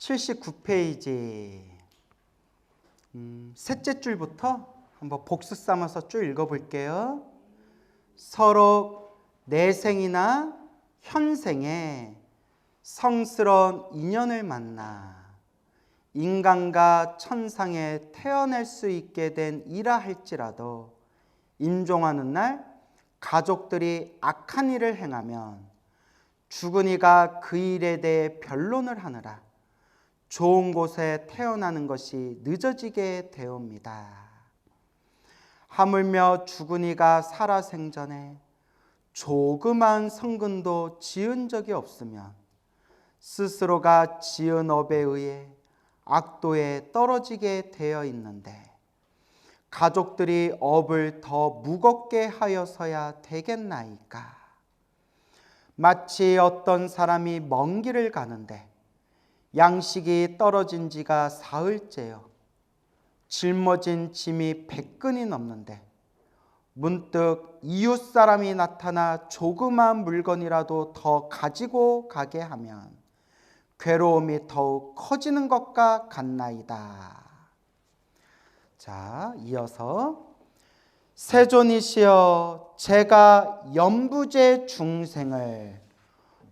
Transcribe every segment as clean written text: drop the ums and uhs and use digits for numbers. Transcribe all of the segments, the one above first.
79페이지 셋째 줄부터 한번 복수 삼아서 쭉 읽어볼게요. 서로 내생이나 현생에 성스러운 인연을 만나 인간과 천상에 태어날 수 있게 된 이라 할지라도 임종하는 날 가족들이 악한 일을 행하면 죽은 이가 그 일에 대해 변론을 하느라 좋은 곳에 태어나는 것이 늦어지게 되옵니다. 하물며 죽은 이가 살아생전에 조그만 성근도 지은 적이 없으면 스스로가 지은 업에 의해 악도에 떨어지게 되어 있는데 가족들이 업을 더 무겁게 하여서야 되겠나이까. 마치 어떤 사람이 먼 길을 가는데 양식이 떨어진 지가 사흘째요. 짊어진 짐이 100근이 넘는데 문득 이웃 사람이 나타나 조그마한 물건이라도 더 가지고 가게 하면 괴로움이 더욱 커지는 것과 같나이다. 자, 이어서 세존이시여 제가 연부제 중생을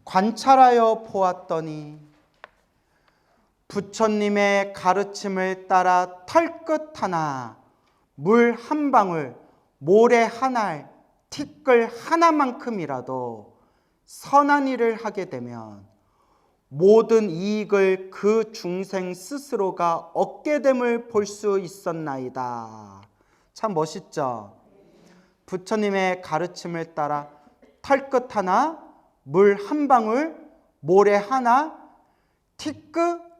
관찰하여 보았더니 부처님의 가르침을 따라 털끝 하나, 물 한 방울, 모래 한 알, 티끌 하나만큼이라도 선한 일을 하게 되면 모든 이익을 그 중생 스스로가 얻게 됨을 볼 수 있었나이다. 참 멋있죠? 부처님의 가르침을 따라 털끝 하나, 물 한 방울, 모래 하나, 티끌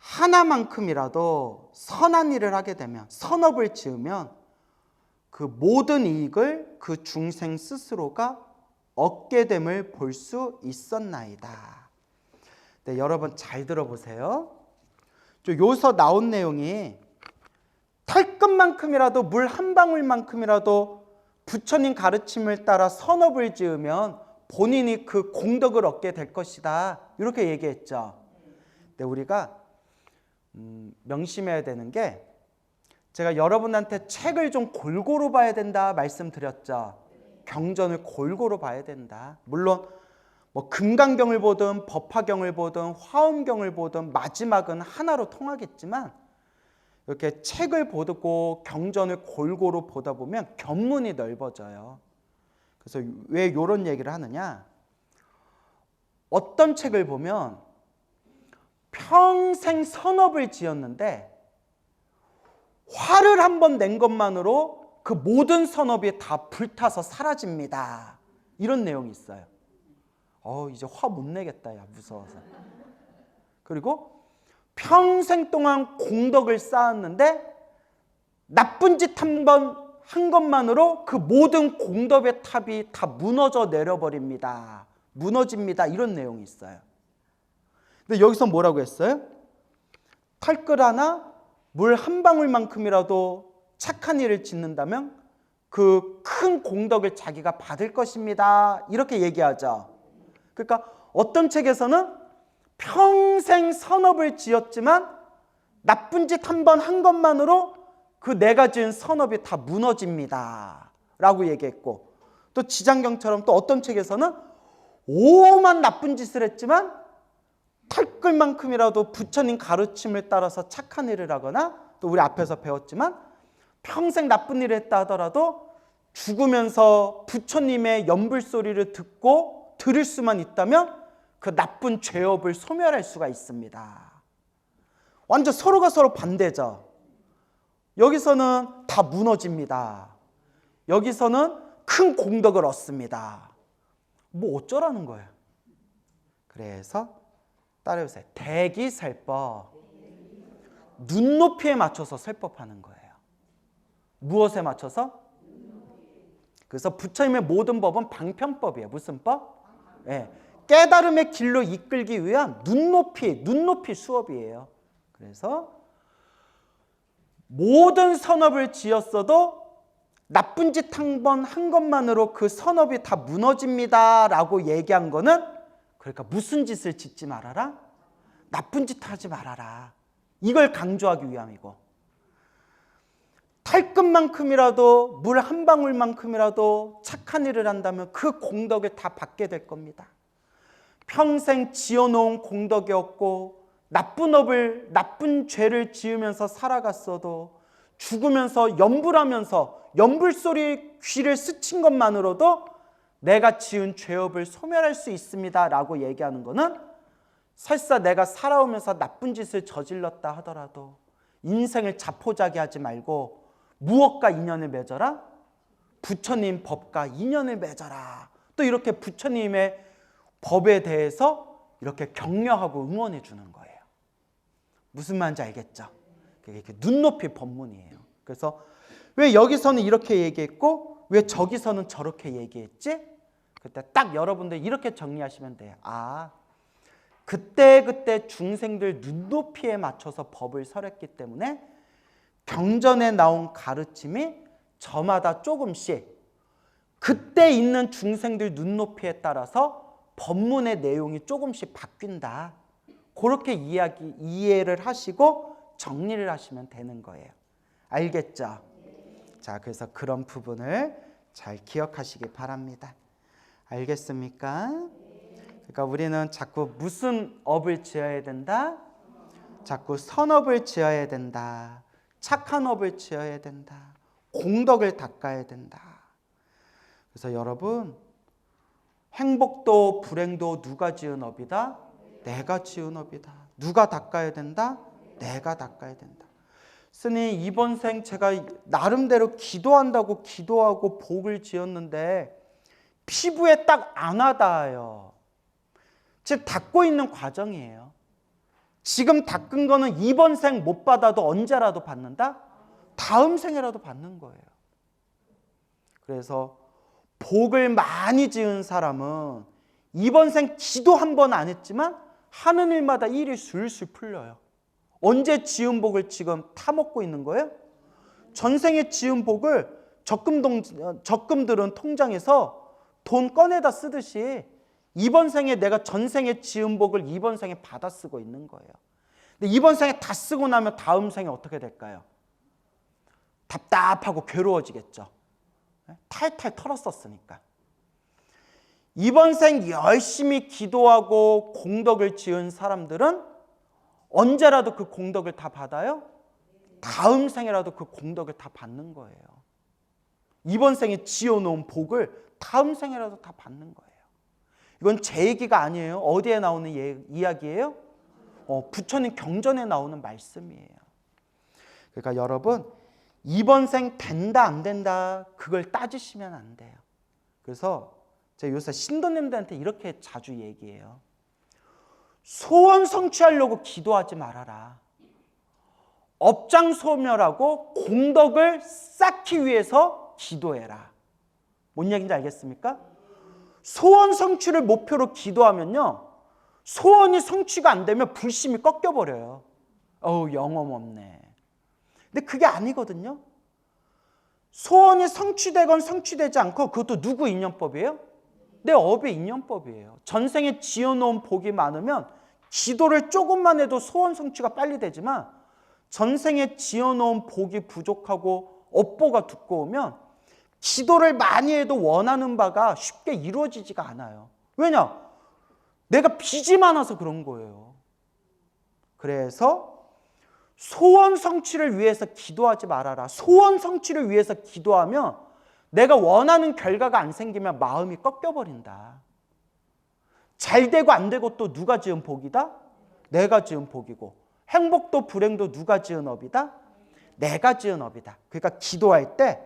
하나만큼이라도 선한 일을 하게 되면, 선업을 지으면 그 모든 이익을 그 중생 스스로가 얻게 됨을 볼 수 있었나이다. 네, 여러분 잘 들어보세요. 여기서 나온 내용이 털끝만큼이라도 물 한 방울만큼이라도 부처님 가르침을 따라 선업을 지으면 본인이 그 공덕을 얻게 될 것이다. 이렇게 얘기했죠. 근데 우리가 명심해야 되는 게 제가 여러분한테 책을 좀 골고루 봐야 된다 말씀드렸죠. 경전을 골고루 봐야 된다. 물론 뭐 금강경을 보든 법화경을 보든 화엄경을 보든 마지막은 하나로 통하겠지만 이렇게 책을 보고 경전을 골고루 보다 보면 견문이 넓어져요. 그래서 왜 이런 얘기를 하느냐? 어떤 책을 보면 평생 선업을 지었는데 화를 한번 낸 것만으로 그 모든 선업이 다 불타서 사라집니다. 이런 내용이 있어요. 이제 화 못 내겠다, 야, 무서워서. 그리고 평생 동안 공덕을 쌓았는데 나쁜 짓 한 번 한 것만으로 그 모든 공덕의 탑이 다 무너져 내려버립니다. 무너집니다. 이런 내용이 있어요. 근데 여기서 뭐라고 했어요? 털끝 하나, 물 한 방울만큼이라도 착한 일을 짓는다면 그 큰 공덕을 자기가 받을 것입니다. 이렇게 얘기하죠. 그러니까 어떤 책에서는 평생 선업을 지었지만 나쁜 짓 한 번 한 것만으로 그 내가 지은 선업이 다 무너집니다. 라고 얘기했고, 또 지장경처럼 또 어떤 책에서는 오만 나쁜 짓을 했지만 털끝만큼이라도 부처님 가르침을 따라서 착한 일을 하거나 또 우리 앞에서 배웠지만 평생 나쁜 일을 했다 하더라도 죽으면서 부처님의 연불소리를 듣고 들을 수만 있다면 그 나쁜 죄업을 소멸할 수가 있습니다. 완전 서로가 서로 반대죠. 여기서는 다 무너집니다. 여기서는 큰 공덕을 얻습니다. 뭐 어쩌라는 거예요? 그래서 따라해보세요. 대기설법. 눈높이에 맞춰서 설법하는 거예요. 무엇에 맞춰서? 그래서 부처님의 모든 법은 방편법이에요. 무슨 법? 네. 깨달음의 길로 이끌기 위한 눈높이 수업이에요. 그래서 모든 선업을 지었어도 나쁜 짓 한 번 한 것만으로 그 선업이 다 무너집니다 라고 얘기한 거는, 그러니까 무슨 짓을 짓지 말아라? 나쁜 짓 하지 말아라. 이걸 강조하기 위함이고, 탈끝만큼이라도 물 한 방울만큼이라도 착한 일을 한다면 그 공덕을 다 받게 될 겁니다. 평생 지어놓은 공덕이었고 나쁜 죄를 지으면서 살아갔어도 죽으면서 염불하면서 염불소리 귀를 스친 것만으로도 내가 지은 죄업을 소멸할 수 있습니다 라고 얘기하는 것은, 설사 내가 살아오면서 나쁜 짓을 저질렀다 하더라도 인생을 자포자기하지 말고 무엇과 인연을 맺어라? 부처님 법과 인연을 맺어라. 또 이렇게 부처님의 법에 대해서 이렇게 격려하고 응원해 주는 거예요. 무슨 말인지 알겠죠? 이렇게 눈높이 법문이에요. 그래서 왜 여기서는 이렇게 얘기했고 왜 저기서는 저렇게 얘기했지? 그때 딱 여러분들 이렇게 정리하시면 돼요. 아, 그때 중생들 눈높이에 맞춰서 법을 설했기 때문에 경전에 나온 가르침이 저마다 조금씩 그때 있는 중생들 눈높이에 따라서 법문의 내용이 조금씩 바뀐다. 그렇게 이해를 하시고 정리를 하시면 되는 거예요. 알겠죠? 자, 그래서 그런 부분을 잘 기억하시기 바랍니다. 알겠습니까? 그러니까 우리는 자꾸 무슨 업을 지어야 된다? 자꾸 선업을 지어야 된다. 착한 업을 지어야 된다. 공덕을 닦아야 된다. 그래서 여러분, 행복도 불행도 누가 지은 업이다? 내가 지은 업이다. 누가 닦아야 된다? 내가 닦아야 된다. 스님, 이번 생 제가 나름대로 기도한다고 기도하고 복을 지었는데 피부에 딱 안 와닿아요. 지금 닦고 있는 과정이에요. 지금 닦은 거는 이번 생 못 받아도 언제라도 받는다? 다음 생에라도 받는 거예요. 그래서 복을 많이 지은 사람은 이번 생 기도 한 번 안 했지만 하는 일마다 일이 술술 풀려요. 언제 지은 복을 지금 타먹고 있는 거예요? 전생에 지은 복을 적금들은 통장에서 돈 꺼내다 쓰듯이 이번 생에 내가 전생에 지은 복을 이번 생에 받아 쓰고 있는 거예요. 근데 이번 생에 다 쓰고 나면 다음 생에 어떻게 될까요? 답답하고 괴로워지겠죠. 탈탈 털었었으니까. 이번 생 열심히 기도하고 공덕을 지은 사람들은 언제라도 그 공덕을 다 받아요? 다음 생에라도 그 공덕을 다 받는 거예요. 이번 생에 지어놓은 복을 다음 생에라도 다 받는 거예요. 이건 제 얘기가 아니에요. 어디에 나오는 이야기예요? 부처님 경전에 나오는 말씀이에요. 그러니까 여러분, 이번 생 된다 안 된다 그걸 따지시면 안 돼요. 그래서 제가 요새 신도님들한테 이렇게 자주 얘기해요. 소원 성취하려고 기도하지 말아라. 업장 소멸하고 공덕을 쌓기 위해서 기도해라. 뭔 얘기인지 알겠습니까? 소원 성취를 목표로 기도하면요, 소원이 성취가 안 되면 불심이 꺾여버려요. 영험 없네. 근데 그게 아니거든요. 소원이 성취되건 성취되지 않고 그것도 누구 인연법이에요? 내 업의 인연법이에요. 전생에 지어놓은 복이 많으면 기도를 조금만 해도 소원 성취가 빨리 되지만 전생에 지어놓은 복이 부족하고 업보가 두꺼우면 기도를 많이 해도 원하는 바가 쉽게 이루어지지가 않아요. 왜냐? 내가 빚이 많아서 그런 거예요. 그래서 소원 성취를 위해서 기도하지 말아라. 소원 성취를 위해서 기도하면 내가 원하는 결과가 안 생기면 마음이 꺾여버린다. 잘 되고 안 되고 또 누가 지은 복이다? 내가 지은 복이고, 행복도 불행도 누가 지은 업이다? 내가 지은 업이다. 그러니까 기도할 때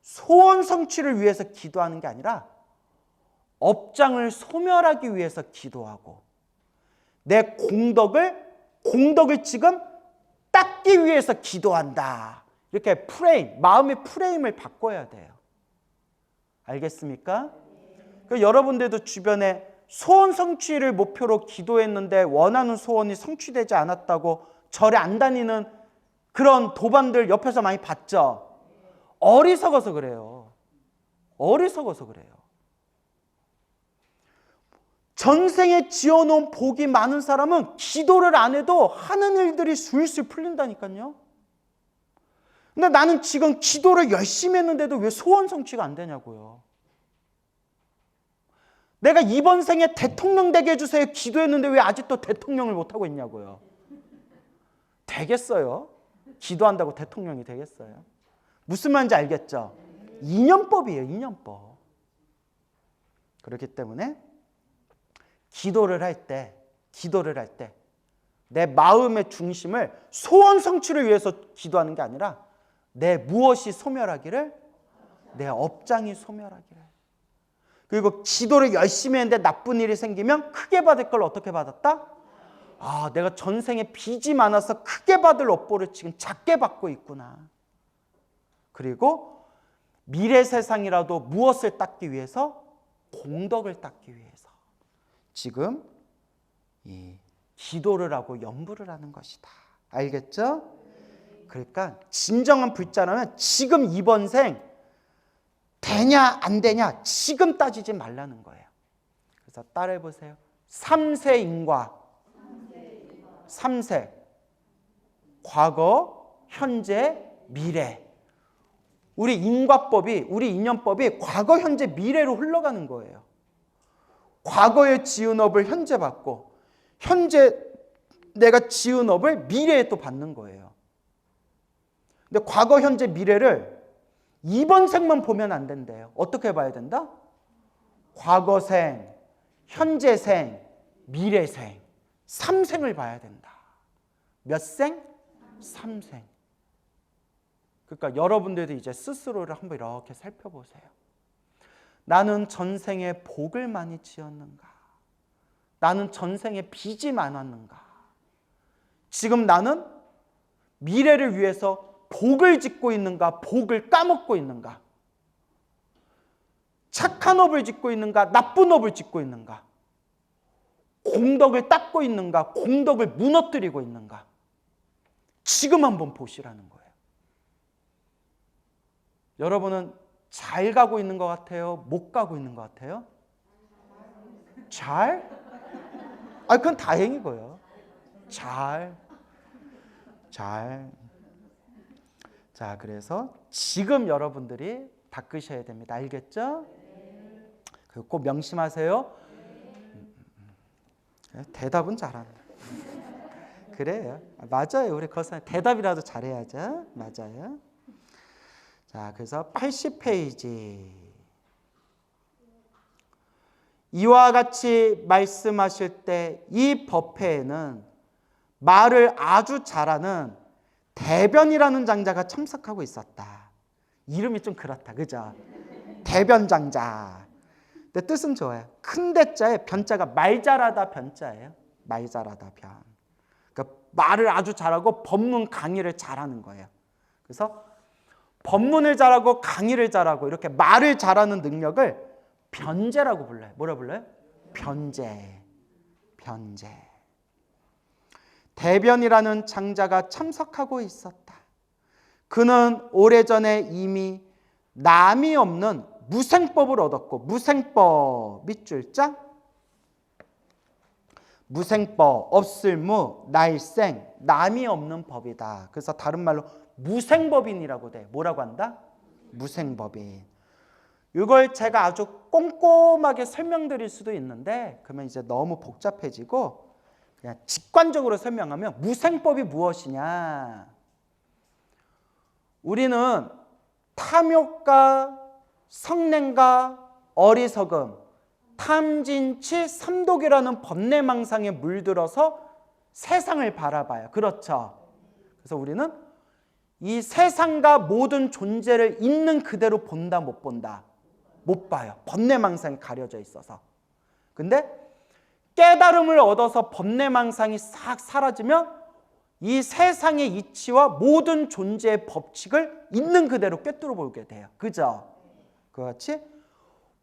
소원 성취를 위해서 기도하는 게 아니라 업장을 소멸하기 위해서 기도하고, 내 공덕을 지금 닦기 위해서 기도한다. 이렇게 마음의 프레임을 바꿔야 돼요. 알겠습니까? 그러니까 여러분들도 주변에 소원 성취를 목표로 기도했는데 원하는 소원이 성취되지 않았다고 절에 안 다니는 그런 도반들 옆에서 많이 봤죠? 어리석어서 그래요. 어리석어서 그래요. 전생에 지어놓은 복이 많은 사람은 기도를 안 해도 하는 일들이 술술 풀린다니까요. 근데 나는 지금 기도를 열심히 했는데도 왜 소원 성취가 안 되냐고요. 내가 이번 생에 대통령 되게 해주세요 기도했는데 왜 아직도 대통령을 못하고 있냐고요. 되겠어요? 기도한다고 대통령이 되겠어요? 무슨 말인지 알겠죠? 인연법이에요. 인연법. 그렇기 때문에 기도를 할 때 내 마음의 중심을 소원 성취를 위해서 기도하는 게 아니라 내 무엇이 소멸하기를, 내 업장이 소멸하기를. 그리고 기도를 열심히 했는데 나쁜 일이 생기면 크게 받을 걸 어떻게 받았다? 아, 내가 전생에 빚이 많아서 크게 받을 업보를 지금 작게 받고 있구나. 그리고 미래 세상이라도 무엇을 닦기 위해서? 공덕을 닦기 위해서 지금 이 기도를 하고 연부를 하는 것이다. 알겠죠? 그러니까 진정한 불자라면 지금 이번 생 되냐 안 되냐 지금 따지지 말라는 거예요. 그래서 따라해 보세요. 3세 인과 3세 과거, 현재, 미래. 우리 인과법이, 우리 인연법이 과거, 현재, 미래로 흘러가는 거예요. 과거에 지은 업을 현재 받고 현재 내가 지은 업을 미래에 또 받는 거예요. 근데 과거, 현재, 미래를 이번 생만 보면 안 된대요. 어떻게 봐야 된다? 과거생, 현재생, 미래생 3생을 봐야 된다. 몇 생? 3생. 그러니까 여러분들도 이제 스스로를 한번 이렇게 살펴보세요. 나는 전생에 복을 많이 지었는가? 나는 전생에 빚이 많았는가? 지금 나는 미래를 위해서 복을 짓고 있는가? 복을 까먹고 있는가? 착한 업을 짓고 있는가? 나쁜 업을 짓고 있는가? 공덕을 닦고 있는가? 공덕을 무너뜨리고 있는가? 지금 한번 보시라는 거예요. 여러분은 잘 가고 있는 것 같아요? 못 가고 있는 것 같아요? 잘? 아, 그건 다행이고요. 잘. 자, 그래서 지금 여러분들이 닦으셔야 됩니다. 알겠죠? 꼭 명심하세요. 대답은 잘한다. 그래요. 맞아요. 우리 거사 대답이라도 잘해야죠. 맞아요. 자, 그래서 80페이지. 이와 같이 말씀하실 때 이 법회에는 말을 아주 잘하는 대변이라는 장자가 참석하고 있었다. 이름이 좀 그렇다. 그죠? 대변장자. 근데 뜻은 좋아요. 큰 대자에 변자가 말 잘하다 변자예요. 말 잘하다 변. 그러니까 말을 아주 잘하고 법문 강의를 잘하는 거예요. 그래서 법문을 잘하고 강의를 잘하고 이렇게 말을 잘하는 능력을 변제라고 불러요. 뭐라 불러요? 변제. 대변이라는 장자가 참석하고 있었다. 그는 오래전에 이미 남이 없는 무생법을 얻었고, 무생법 밑줄자 무생법, 없을무, 날생, 남이 없는 법이다. 그래서 다른 말로 무생법인이라고 돼. 뭐라고 한다? 무생법인. 이걸 제가 아주 꼼꼼하게 설명드릴 수도 있는데 그러면 이제 너무 복잡해지고 그냥 직관적으로 설명하면 무생법이 무엇이냐? 우리는 탐욕과 성냉과 어리석음, 탐진치, 삼독이라는 번뇌망상에 물들어서 세상을 바라봐요. 그렇죠? 그래서 우리는 이 세상과 모든 존재를 있는 그대로 본다, 못 본다? 못 봐요. 번뇌망상이 가려져 있어서. 근데 깨달음을 얻어서 번뇌망상이 싹 사라지면 이 세상의 이치와 모든 존재의 법칙을 있는 그대로 꿰뚫어 보게 돼요. 그죠? 그같이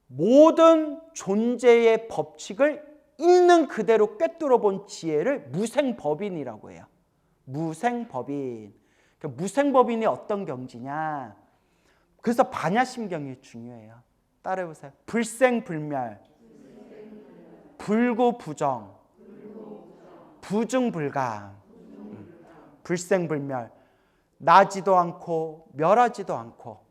모든 존재의 법칙을 있는 그대로 꿰뚫어 본 지혜를 무생법인이라고 해요. 무생법인. 그러니까 무생법인이 어떤 경지냐? 그래서 반야심경이 중요해요. 따라해보세요. 불생불멸. 불구부정, 부중불감, 불생불멸, 나지도 않고 멸하지도 않고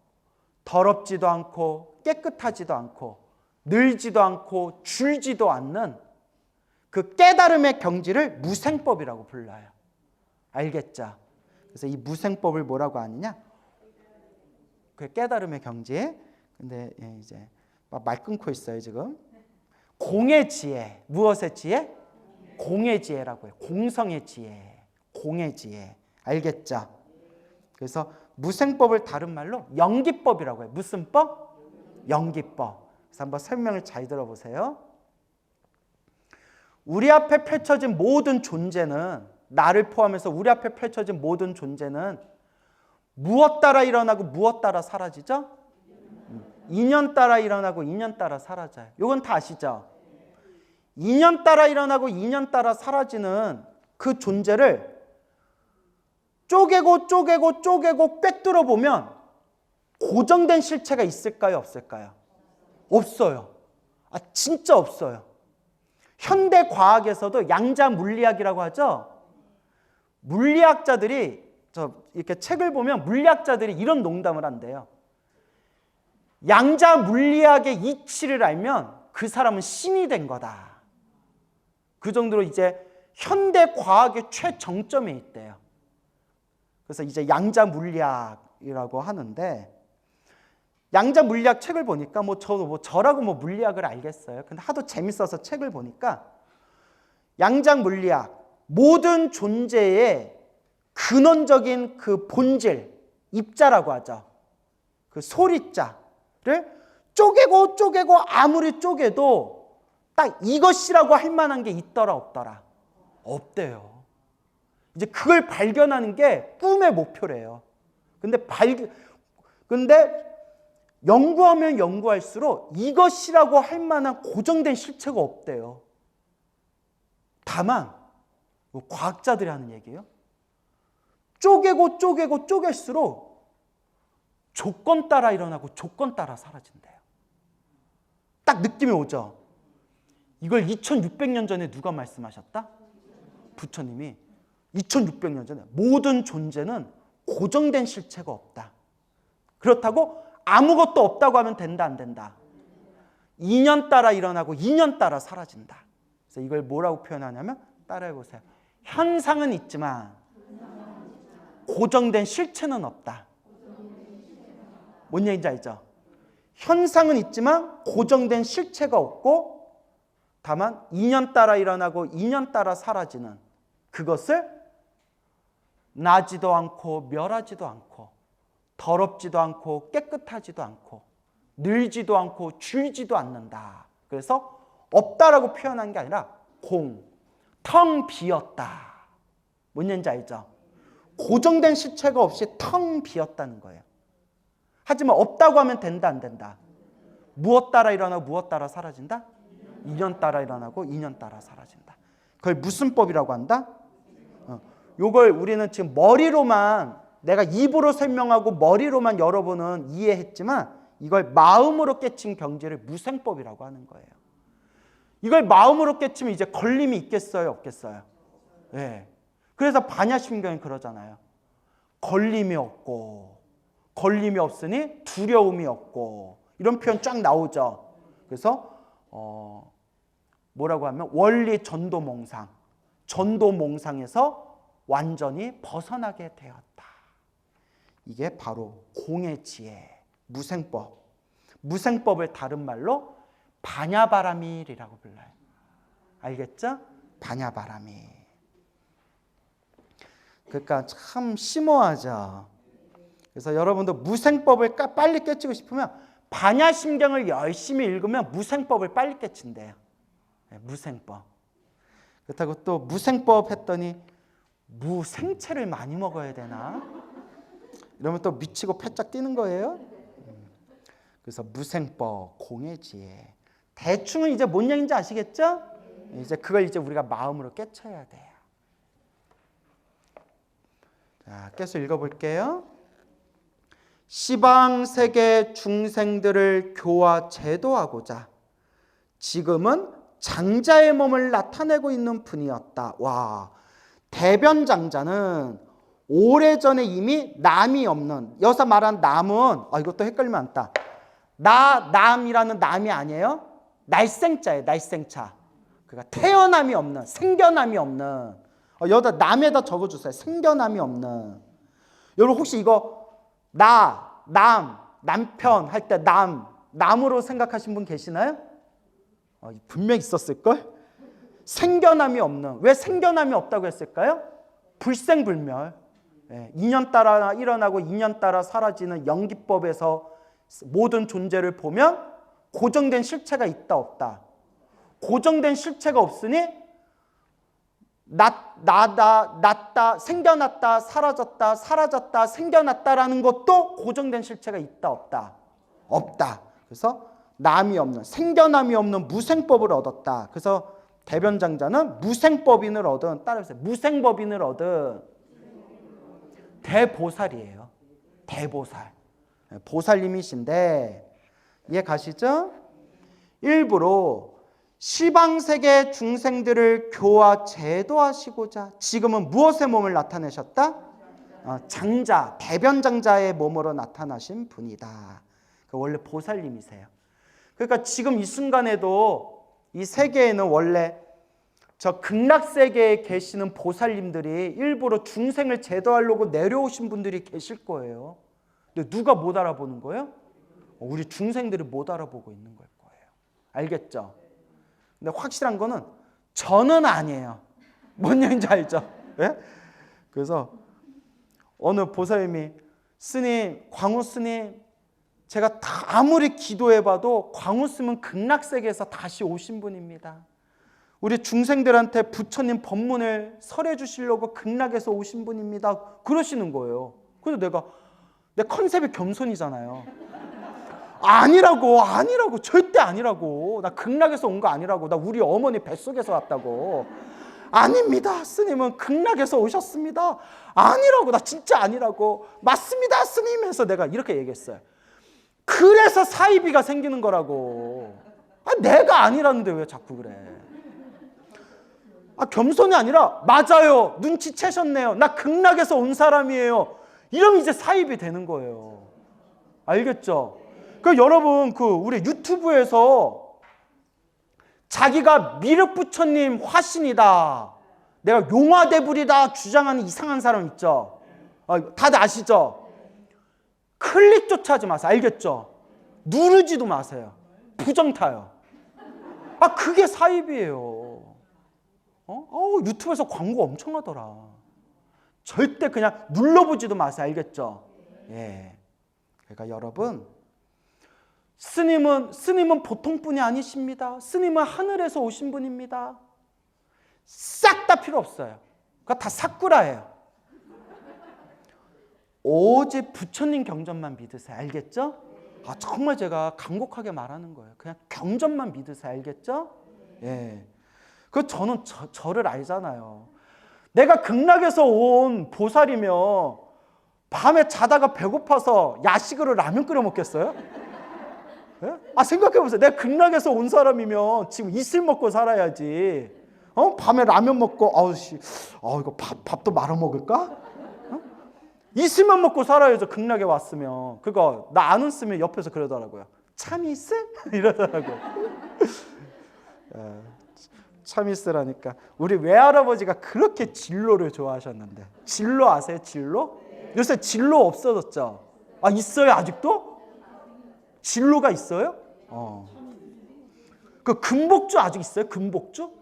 더럽지도 않고 깨끗하지도 않고 늘지도 않고 줄지도 않는 그 깨달음의 경지를 무생법이라고 불러요. 알겠죠? 그래서 이 무생법을 뭐라고 하느냐? 그 깨달음의 경지. 근데 이제 말 끊고 있어요 지금. 공의 지혜. 무엇의 지혜? 공의 지혜라고 해요. 공성의 지혜. 공의 지혜. 알겠죠? 그래서 무생법을 다른 말로 영기법이라고 해요. 무슨 법? 영기법. 그래서 한번 설명을 잘 들어보세요. 우리 앞에 펼쳐진 모든 존재는, 나를 포함해서 우리 앞에 펼쳐진 모든 존재는 무엇 따라 일어나고 무엇 따라 사라지죠? 인연 따라 일어나고 인연 따라 사라져요. 이건 다 아시죠? 인연 따라 일어나고 인연 따라 사라지는 그 존재를 쪼개고 쪼개고 쪼개고 꿰뚫어 보면 고정된 실체가 있을까요? 없을까요? 없어요. 진짜 없어요. 현대 과학에서도 양자 물리학이라고 하죠. 물리학자들이 이렇게 책을 보면 물리학자들이 이런 농담을 한대요. 양자 물리학의 이치를 알면 그 사람은 신이 된 거다. 그 정도로 이제 현대 과학의 최정점에 있대요. 그래서 이제 양자 물리학이라고 하는데, 양자 물리학 책을 보니까 저라고 물리학을 알겠어요. 근데 하도 재밌어서 책을 보니까 양자 물리학, 모든 존재의 근원적인 그 본질, 입자라고 하죠. 그 소리자를 쪼개고 쪼개고 아무리 쪼개도 딱 이것이라고 할 만한 게 있더라 없더라? 없대요. 이제 그걸 발견하는 게 꿈의 목표래요. 근데 연구하면 연구할수록 이것이라고 할 만한 고정된 실체가 없대요. 다만 과학자들이 하는 얘기예요. 쪼개고 쪼개고 쪼갤수록 조건 따라 일어나고 조건 따라 사라진대요. 딱 느낌이 오죠? 이걸 2600년 전에 누가 말씀하셨다? 부처님이 2600년 전에 모든 존재는 고정된 실체가 없다. 그렇다고 아무것도 없다고 하면 된다 안 된다? 인연 따라 일어나고 인연 따라 사라진다. 그래서 이걸 뭐라고 표현하냐면 따라해 보세요. 현상은 있지만 고정된 실체는 없다. 뭔 얘기인지 알죠? 현상은 있지만 고정된 실체가 없고 다만 인연 따라 일어나고 인연 따라 사라지는 그것을 나지도 않고 멸하지도 않고 더럽지도 않고 깨끗하지도 않고 늘지도 않고 줄지도 않는다. 그래서 없다라고 표현한 게 아니라 텅 비었다. 뭔 얘기인지 알죠? 고정된 실체가 없이 텅 비었다는 거예요. 하지만 없다고 하면 된다 안 된다? 무엇 따라 일어나고 무엇 따라 사라진다? 인연 따라 일어나고 인연 따라 사라진다. 그걸 무슨 법이라고 한다? 요걸 우리는 지금 머리로만, 내가 입으로 설명하고 머리로만 여러분은 이해했지만 이걸 마음으로 깨친 경지를 무생법이라고 하는 거예요. 이걸 마음으로 깨치면 이제 걸림이 있겠어요? 없겠어요? 네. 그래서 반야심경이 그러잖아요. 걸림이 없고, 걸림이 없으니 두려움이 없고, 이런 표현 쫙 나오죠. 그래서 뭐라고 하면 원리 전도몽상, 전도몽상에서 완전히 벗어나게 되었다. 이게 바로 공의 지혜, 무생법. 무생법을 다른 말로 반야바라밀이라고 불러요. 알겠죠? 반야바라밀. 그러니까 참 심오하죠. 그래서 여러분도 무생법을 빨리 깨치고 싶으면 반야심경을 열심히 읽으면 무생법을 빨리 깨친대요. 네, 무생법. 그렇다고 또 무생법 했더니 무생채를 많이 먹어야 되나? 이러면 또 미치고 패짝 뛰는 거예요. 그래서 무생법, 공의 지혜. 대충은 이제 뭔 얘기인지 아시겠죠? 이제 그걸 이제 우리가 마음으로 깨쳐야 돼요. 자, 계속 읽어볼게요. 시방 세계 중생들을 교화 제도하고자 지금은 장자의 몸을 나타내고 있는 분이었다. 와, 대변장자는 오래전에 이미 남이 없는, 여기서 말한 남은 이것도 헷갈리면 안 다. 남이라는 남이 아니에요. 날생자예요. 날생자. 그러니까 태어남이 없는, 생겨남이 없는. 여기다 남에다 적어주세요. 생겨남이 없는. 여러분 혹시 이거 남편 할 때 남으로 생각하신 분 계시나요? 분명 있었을걸? 생겨남이 없는. 왜 생겨남이 없다고 했을까요? 불생불멸. 2년 따라 일어나고 2년 따라 사라지는 연기법에서 모든 존재를 보면 고정된 실체가 있다 없다. 고정된 실체가 없으니 났다, 생겨났다, 사라졌다, 사라졌다, 생겨났다라는 것도 고정된 실체가 있다 없다. 없다. 그래서 남이 없는, 생겨남이 없는 무생법을 얻었다. 그래서 대변장자는 무생법인을 얻은, 따라해보세요. 무생법인을 얻은 대보살이에요. 대보살. 보살님이신데 이해 가시죠? 일부러 시방세계 중생들을 교화 제도하시고자 지금은 무엇의 몸을 나타내셨다? 장자, 대변장자의 몸으로 나타나신 분이다. 원래 보살님이세요. 그러니까 지금 이 순간에도 이 세계에는 원래 저 극락세계에 계시는 보살님들이 일부러 중생을 제도하려고 내려오신 분들이 계실 거예요. 근데 누가 못 알아보는 거예요? 우리 중생들이 못 알아보고 있는 걸 거예요. 알겠죠? 근데 확실한 거는 저는 아니에요. 뭔 얘기인지 알죠? 네? 그래서 어느 보살님이 스님, 광우 스님, 제가 아무리 기도해봐도 광우 스님은 극락세계에서 다시 오신 분입니다. 우리 중생들한테 부처님 법문을 설해 주시려고 극락에서 오신 분입니다. 그러시는 거예요. 그래서 내 컨셉이 겸손이잖아요. 아니라고 절대 아니라고. 나 극락에서 온 거 아니라고. 나 우리 어머니 뱃속에서 왔다고. 아닙니다. 스님은 극락에서 오셨습니다. 아니라고. 나 진짜 아니라고. 맞습니다 스님 해서 내가 이렇게 얘기했어요. 그래서 사이비가 생기는 거라고. 내가 아니라는데 왜 자꾸 그래. 겸손이 아니라 맞아요. 눈치채셨네요. 나 극락에서 온 사람이에요. 이러면 이제 사입이 되는 거예요. 알겠죠? 여러분 우리 유튜브에서 자기가 미륵부처님 화신이다, 내가 용화대불이다 주장하는 이상한 사람 있죠? 다들 아시죠? 클릭조차 하지 마세요. 알겠죠? 누르지도 마세요. 부정 타요. 그게 사입이에요. 유튜브에서 광고 엄청 하더라. 절대 그냥 눌러보지도 마세요. 알겠죠? 예. 그러니까 여러분, 스님은 보통 분이 아니십니다. 스님은 하늘에서 오신 분입니다. 싹 다 필요 없어요. 그거 다 사꾸라예요. 오직 부처님 경전만 믿으세요. 알겠죠? 정말 제가 간곡하게 말하는 거예요. 그냥 경전만 믿으세요. 알겠죠? 예. 저는 저를 알잖아요. 내가 극락에서 온 보살이며 밤에 자다가 배고파서 야식으로 라면 끓여 먹겠어요? 예? 생각해보세요. 내가 극락에서 온 사람이면 지금 이슬 먹고 살아야지. 밤에 라면 먹고 이거 밥도 말아 먹을까? 이슬만 먹고 살아야죠. 극락에 왔으면. 그거 나 아는 스님 옆에서 그러더라고요. 참이슬? 이러더라고요. 참이슬하니까 우리 외할아버지가 그렇게 진로를 좋아하셨는데. 진로 아세요? 진로? 요새 진로 없어졌죠? 있어요 아직도? 진로가 있어요? 그 금복주 아직 있어요? 금복주?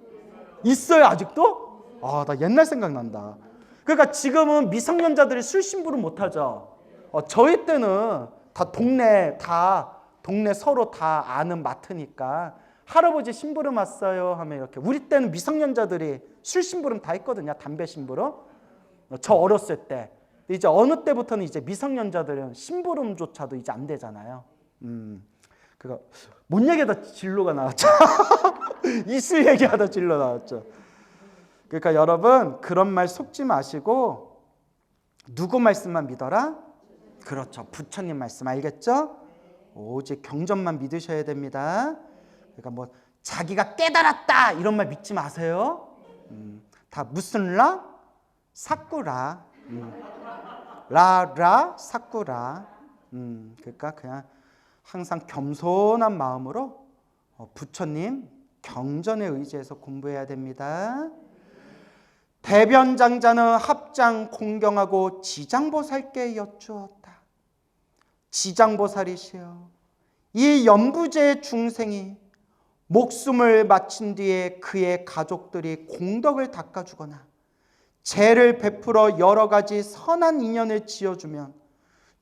있어요 아직도? 나 옛날 생각난다. 그러니까 지금은 미성년자들이 술 심부름 못하죠. 저희 때는 다 동네 서로 다 아는 마트니까 할아버지 심부름 왔어요 하면 이렇게. 우리 때는 미성년자들이 술 심부름 다 했거든요. 담배 심부름. 저 어렸을 때. 이제 어느 때부터는 이제 미성년자들은 심부름조차도 이제 안 되잖아요. 그거 뭔 얘기하다 진로가 나왔죠. 이슬 얘기하다 진로 나왔죠. 그러니까 여러분 그런 말 속지 마시고 누구 말씀만 믿어라? 그렇죠. 부처님 말씀. 알겠죠? 오직 경전만 믿으셔야 됩니다. 그러니까 자기가 깨달았다 이런 말 믿지 마세요. 다 무슨 라? 사쿠라. 라라 사쿠라. 그러니까 그냥 항상 겸손한 마음으로 부처님 경전에 의지해서 공부해야 됩니다. 대변장자는 합장 공경하고 지장보살께 여쭈었다. 지장보살이시여, 이 연부제 중생이 목숨을 마친 뒤에 그의 가족들이 공덕을 닦아주거나 죄를 베풀어 여러 가지 선한 인연을 지어주면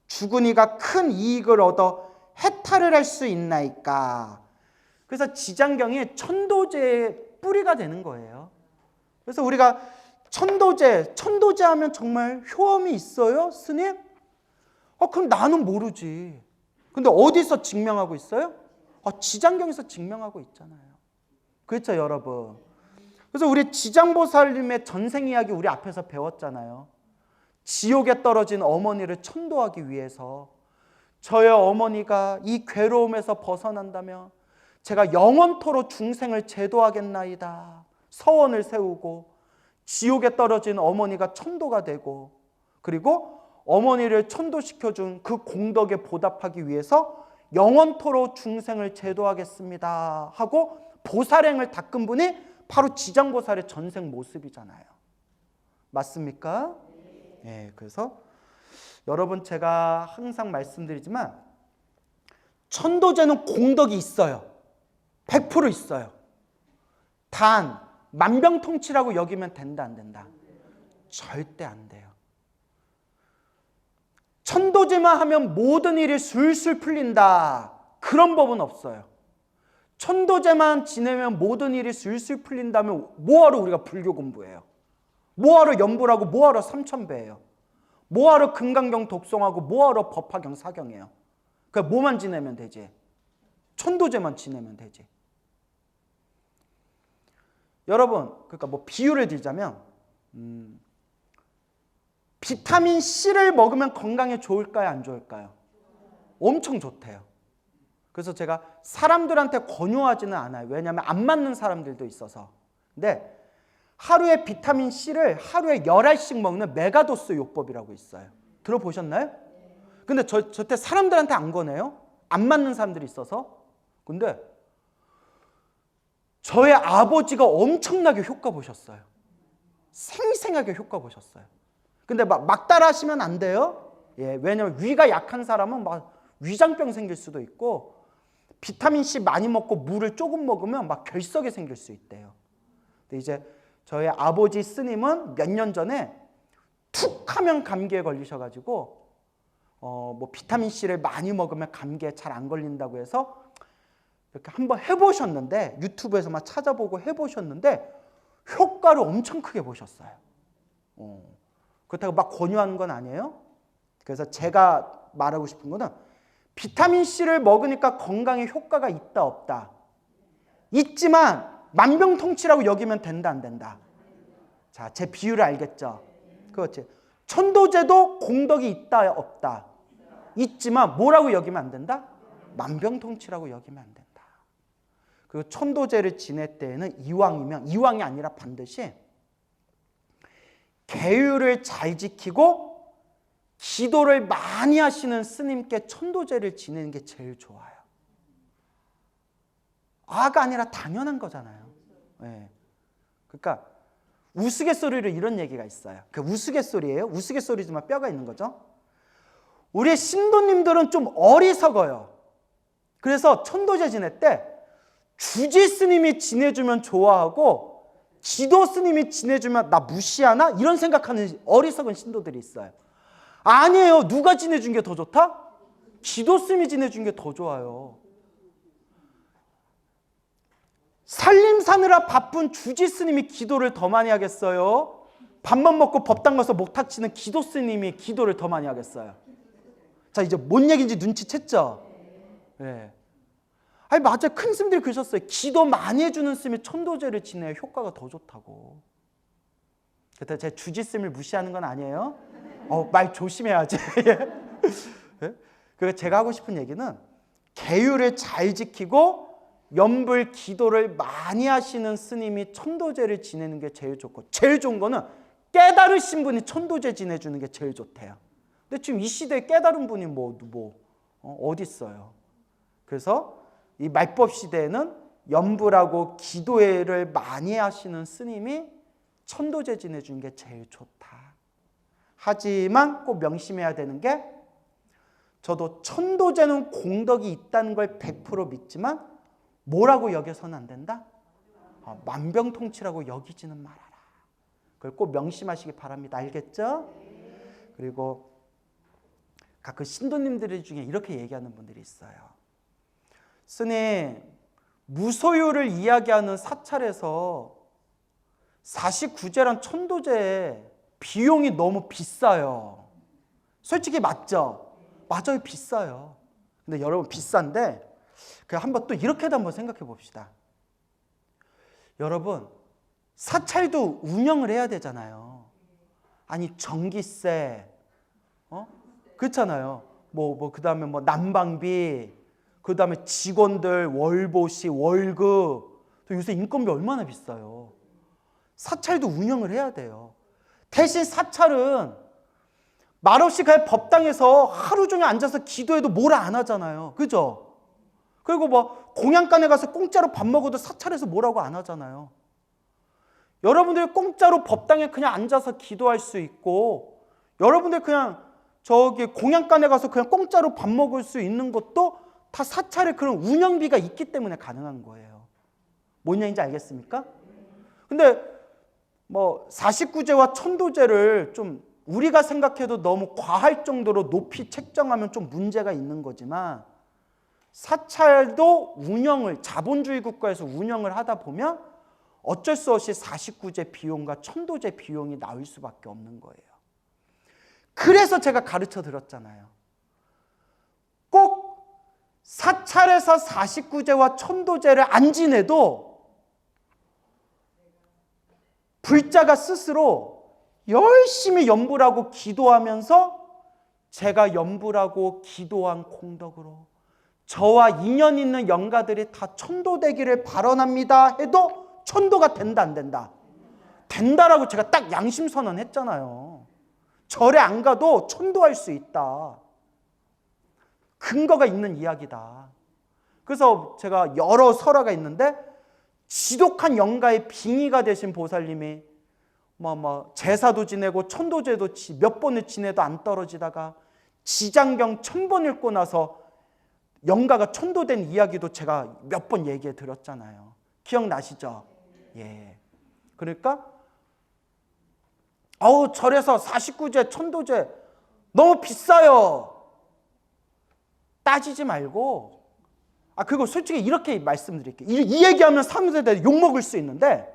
죽은 이가 큰 이익을 얻어 해탈을 할 수 있나이까. 그래서 지장경이 천도제의 뿌리가 되는 거예요. 그래서 우리가 천도제 하면 정말 효험이 있어요? 스님? 그럼 나는 모르지. 근데 어디서 증명하고 있어요? 지장경에서 증명하고 있잖아요. 그렇죠, 여러분? 그래서 우리 지장보살님의 전생 이야기 우리 앞에서 배웠잖아요. 지옥에 떨어진 어머니를 천도하기 위해서 저의 어머니가 이 괴로움에서 벗어난다면 제가 영원토록 중생을 제도하겠나이다. 서원을 세우고 지옥에 떨어진 어머니가 천도가 되고, 그리고 어머니를 천도시켜준 그 공덕에 보답하기 위해서 영원토록 중생을 제도하겠습니다 하고 보살행을 닦은 분이 바로 지장보살의 전생 모습이잖아요. 맞습니까? 네, 그래서 여러분, 제가 항상 말씀드리지만 천도제는 공덕이 있어요. 100% 있어요. 단 만병통치라고 여기면 된다, 안 된다? 절대 안 돼요. 천도제만 하면 모든 일이 술술 풀린다, 그런 법은 없어요. 천도제만 지내면 모든 일이 술술 풀린다면 뭐하러 우리가 불교 공부해요? 뭐하러 연불하고 뭐하러 삼천배예요? 뭐하러 금강경 독송하고 뭐하러 법화경 사경해요? 그러니까 뭐만 지내면 되지? 천도제만 지내면 되지. 여러분, 그러니까 뭐 비유를 들자면 비타민 C를 먹으면 건강에 좋을까요, 안 좋을까요? 엄청 좋대요. 그래서 제가 사람들한테 권유하지는 않아요. 왜냐하면 안 맞는 사람들도 있어서. 근데 하루에 비타민 C를 하루에 10알씩 먹는 메가도스 요법이라고 있어요. 들어보셨나요? 근데 저때 사람들한테 안 권해요. 안 맞는 사람들이 있어서. 근데 저의 아버지가 엄청나게 효과 보셨어요. 생생하게 효과 보셨어요. 근데 막 따라 하시면 안 돼요. 예, 왜냐면 위가 약한 사람은 막 위장병 생길 수도 있고, 비타민 C 많이 먹고 물을 조금 먹으면 막 결석이 생길 수 있대요. 근데 이제 저희 아버지 스님은 몇 년 전에 툭 하면 감기에 걸리셔가지고 뭐 비타민 C를 많이 먹으면 감기에 잘 안 걸린다고 해서 이렇게 한번 해보셨는데, 유튜브에서 막 찾아보고 해보셨는데 효과를 엄청 크게 보셨어요. 그렇다고 막 권유하는 건 아니에요. 그래서 제가 말하고 싶은 거는 비타민 C를 먹으니까 건강에 효과가 있다 없다? 있지만 만병통치라고 여기면 된다 안 된다? 자, 제 비유를 알겠죠? 그렇지. 천도제도 공덕이 있다 없다? 있지만 뭐라고 여기면 안 된다? 만병통치라고 여기면 안 된다. 그리고 천도제를 지낼 때에는 이왕이 아니라 반드시 계율을 잘 지키고 기도를 많이 하시는 스님께 천도제를 지내는 게 제일 좋아요. 아가 아니라 당연한 거잖아요. 네. 그러니까 우스갯소리로 이런 얘기가 있어요. 그 우스갯소리예요. 우스갯소리지만 뼈가 있는 거죠. 우리 신도님들은 좀 어리석어요. 그래서 천도제 지낼 때 주지 스님이 지내주면 좋아하고 지도 스님이 지내주면 나 무시하나? 이런 생각하는 어리석은 신도들이 있어요. 아니에요. 누가 지내준 게 더 좋다? 지도 스님이 지내준 게 더 좋아요. 살림 사느라 바쁜 주지 스님이 기도를 더 많이 하겠어요? 밥만 먹고 법당 가서 목탁 치는 기도 스님이 기도를 더 많이 하겠어요? 자, 이제 뭔 얘기인지 눈치챘죠? 네. 아니, 맞아요. 큰 스님들이 그러셨어요. 기도 많이 해주는 스님이 천도제를 지내야 효과가 더 좋다고. 그때 제 주지 스님을 무시하는 건 아니에요. 말 조심해야지. 네? 그래서 제가 하고 싶은 얘기는 계율을 잘 지키고 염불 기도를 많이 하시는 스님이 천도제를 지내는 게 제일 좋고, 제일 좋은 거는 깨달으신 분이 천도제 지내주는 게 제일 좋대요. 근데 지금 이 시대에 깨달은 분이 어디 있어요? 그래서 이 말법 시대에는 염불하고 기도회를 많이 하시는 스님이 천도제 지내주는 게 제일 좋다. 하지만 꼭 명심해야 되는 게, 저도 천도제는 공덕이 있다는 걸 100% 믿지만 뭐라고 여겨서는 안 된다? 만병통치라고 여기지는 말아라. 그걸 꼭 명심하시기 바랍니다. 알겠죠? 그리고 가끔 신도님들 중에 이렇게 얘기하는 분들이 있어요. 스님, 무소유를 이야기하는 사찰에서 49제랑 천도제 비용이 너무 비싸요. 솔직히 맞죠? 맞아요, 비싸요. 근데 여러분, 비싼데 한번 또 이렇게도 한번 생각해 봅시다. 여러분, 사찰도 운영을 해야 되잖아요. 아니, 전기세, 그렇잖아요. 그다음에 난방비, 그다음에 직원들 월보시, 월급, 또 요새 인건비 얼마나 비싸요. 사찰도 운영을 해야 돼요. 대신 사찰은 말없이 그냥 법당에서 하루 종일 앉아서 기도해도 뭐라 안 하잖아요. 그죠? 그리고 공양간에 가서 공짜로 밥 먹어도 사찰에서 뭐라고 안 하잖아요. 여러분들이 공짜로 법당에 그냥 앉아서 기도할 수 있고, 여러분들 그냥 저기 공양간에 가서 그냥 공짜로 밥 먹을 수 있는 것도 다 사찰에 그런 운영비가 있기 때문에 가능한 거예요. 뭔 얘기인지 알겠습니까? 근데 49제와 천도제를 좀 우리가 생각해도 너무 과할 정도로 높이 책정하면 좀 문제가 있는 거지만, 사찰도 자본주의 국가에서 운영을 하다 보면 어쩔 수 없이 49제 비용과 천도제 비용이 나올 수밖에 없는 거예요. 그래서 제가 가르쳐 드렸잖아요. 꼭 사찰에서 49제와 천도제를 안 지내도 불자가 스스로 열심히 염불하고 기도하면서, 제가 염불하고 기도한 공덕으로 저와 인연 있는 영가들이 다 천도되기를 발언합니다 해도 천도가 된다, 안 된다? 된다라고 제가 딱 양심선언 했잖아요. 절에 안 가도 천도할 수 있다. 근거가 있는 이야기다. 그래서 제가 여러 설화가 있는데, 지독한 영가의 빙의가 되신 보살님이 제사도 지내고 천도제도 몇 번을 지내도 안 떨어지다가 지장경 1000번 읽고 나서 영가가 천도된 이야기도 제가 몇 번 얘기해 드렸잖아요. 기억나시죠? 예. 그러니까 절에서 49제 천도제 너무 비싸요. 따지지 말고, 그리고 솔직히 이렇게 말씀드릴게요. 이 얘기하면 사람들한테 욕먹을 수 있는데,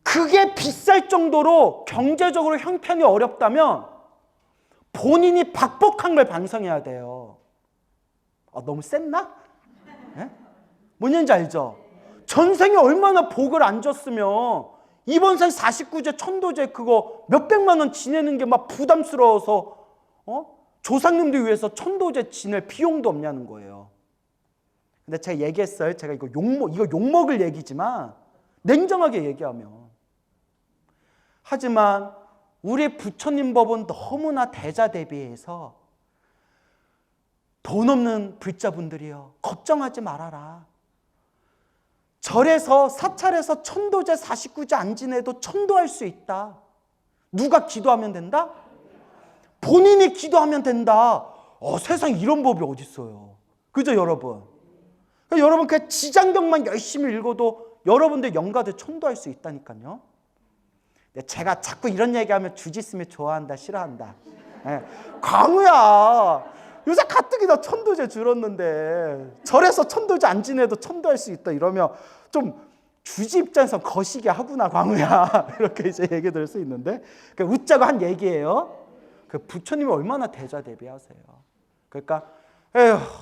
그게 비쌀 정도로 경제적으로 형편이 어렵다면 본인이 박복한 걸 반성해야 돼요. 너무 셌나? 네? 뭔 얘기인지 알죠? 전생에 얼마나 복을 안 줬으면 이번 생 49제 천도제 그거 몇백만 원 지내는 게 부담스러워서 조상님들 위해서 천도제 지낼 비용도 없냐는 거예요. 근데 제가 얘기했어요. 제가 이거 욕먹을 얘기지만 냉정하게 얘기하면. 하지만 우리 부처님 법은 너무나 대자대비해서 돈 없는 불자분들이요, 걱정하지 말아라. 절에서 사찰에서 천도제 49제 안 지내도 천도할 수 있다. 누가 기도하면 된다? 본인이 기도하면 된다. 세상에 이런 법이 어디 있어요. 그죠, 여러분? 여러분 그 지장경만 열심히 읽어도 여러분들 영가들 천도할 수 있다니까요. 제가 자꾸 이런 얘기하면 주지스미 좋아한다, 싫어한다. 광우야, 요새 가뜩이나 천도제 줄었는데 절에서 천도제 안 지내도 천도할 수 있다 이러면 좀 주지 입장에서 거시기 하구나, 광우야. 이렇게 이제 얘기 들을 수 있는데, 웃자고 한 얘기예요. 부처님이 얼마나 대자대비하세요. 그러니까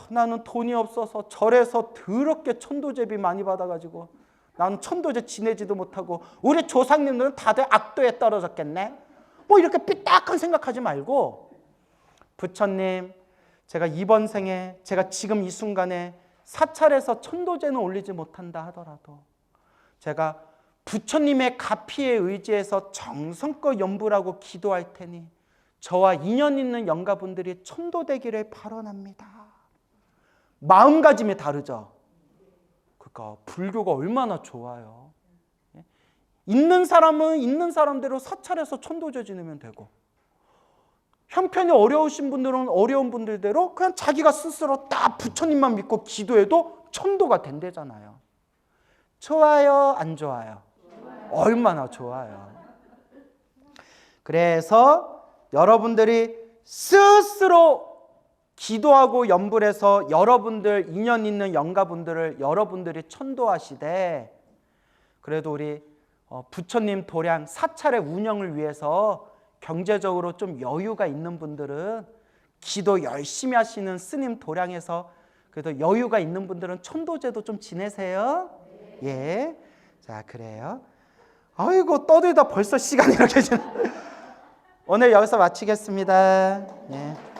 나는 돈이 없어서 절에서 더럽게 천도제비 많이 받아가지고 나는 천도제 지내지도 못하고 우리 조상님들은 다들 악도에 떨어졌겠네. 이렇게 삐딱한 생각하지 말고, 부처님, 제가 이번 생에, 제가 지금 이 순간에 사찰에서 천도제는 올리지 못한다 하더라도 제가 부처님의 가피에 의지해서 정성껏 염불하고 기도할 테니 저와 인연 있는 영가분들이 천도되기를 발언합니다. 마음가짐이 다르죠. 그러니까 불교가 얼마나 좋아요. 있는 사람은 있는 사람대로 사찰에서 천도제 지내면 되고, 형편이 어려우신 분들은 어려운 분들대로 그냥 자기가 스스로 딱 부처님만 믿고 기도해도 천도가 된대잖아요. 좋아요, 안 좋아요? 얼마나 좋아요. 그래서 여러분들이 스스로 기도하고 염불해서 여러분들 인연 있는 영가분들을 여러분들이 천도하시되, 그래도 우리 부처님 도량 사찰의 운영을 위해서 경제적으로 좀 여유가 있는 분들은 기도 열심히 하시는 스님 도량에서 그래도 여유가 있는 분들은 천도제도 좀 지내세요. 예. 자, 그래요. 아이고, 떠들다 벌써 시간이 이렇게 지나. 오늘 여기서 마치겠습니다. 예.